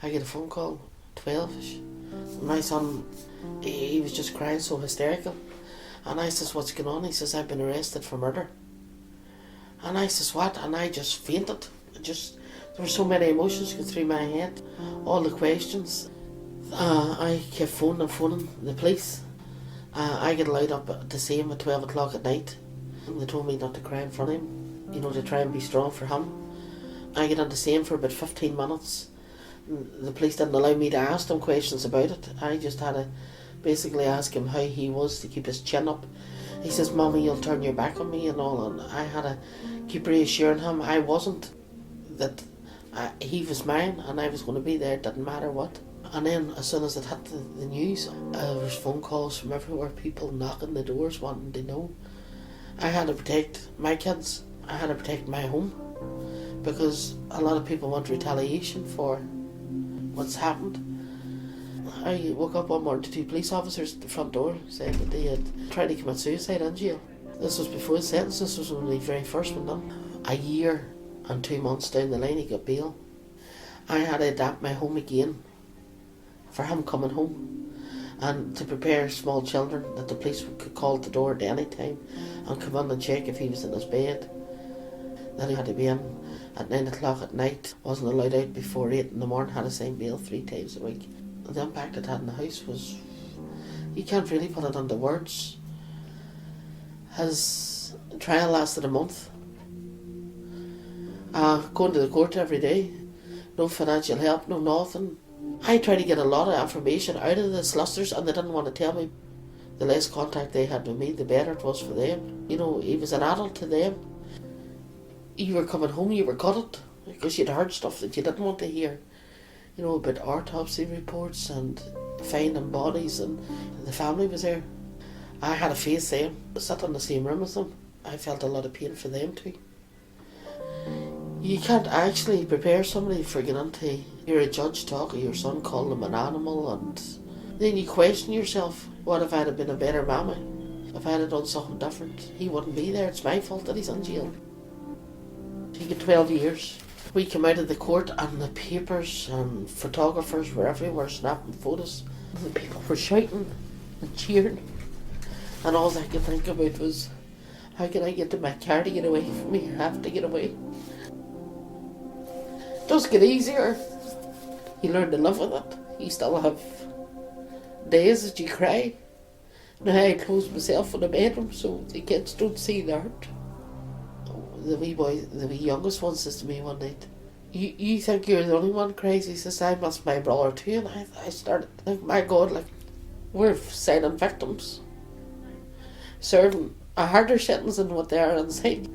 I get a phone call, 12ish. My son, he was just crying so hysterical. And I says, what's going on? He says, I've been arrested for murder. And I says, what? And I just fainted. There were so many emotions going through my head. All the questions. I kept phoning the police. I get light up to see him at 12 o'clock at night. They told me not to cry in front of him, to try and be strong for him. I get on to see him for about 15 minutes. The police didn't allow me to ask them questions about it. I just had to basically ask him how he was to keep his chin up. He says, Mommy, you'll turn your back on me and all. And I had to keep reassuring him I wasn't. That he was mine and I was going to be there, it didn't matter what. And then as soon as it hit the news, there was phone calls from everywhere, people knocking the doors wanting to know. I had to protect my kids. I had to protect my home. Because a lot of people want retaliation for what's happened. I woke up one morning to 2 police officers at the front door saying that they had tried to commit suicide in jail. This was before the sentence, this was one of the very first one done. A year and 2 months down the line he got bail. I had to adapt my home again for him coming home and to prepare small children that the police could call at the door at any time and come in and check if he was in his bed. That he had to be in at 9 o'clock at night, wasn't allowed out before 8 in the morning, had to sign bail 3 times a week. The impact it had in the house was, you can't really put it into words. His trial lasted a month. Going to the court every day, no financial help, no nothing. I tried to get a lot of information out of the solicitors and they didn't want to tell me. The less contact they had with me, the better it was for them. He was an adult to them. You were coming home, you were gutted because you'd heard stuff that you didn't want to hear. About autopsy reports and finding bodies, and the family was there. I had to face them, sit in the same room as them. I felt a lot of pain for them too. You can't actually prepare somebody for getting into, you're a judge talking to your son, calling him an animal, and then you question yourself, what if I'd have been a better mammy? If I'd have done something different? He wouldn't be there, it's my fault that he's in jail. He got 12 years. We came out of the court and the papers and photographers were everywhere snapping photos. The people were shouting and cheering. And all I could think about was, how can I get to my car to get away from me? I have to get away. It does get easier. You learn to live with it. You still have days that you cry. Now I close myself in the bedroom so the kids don't see the hurt. The wee youngest one says to me one night, you think you're the only one crazy? He says, I miss my brother too. And I started to think, my God, we're silent victims serving a harder sentence than what they are inside.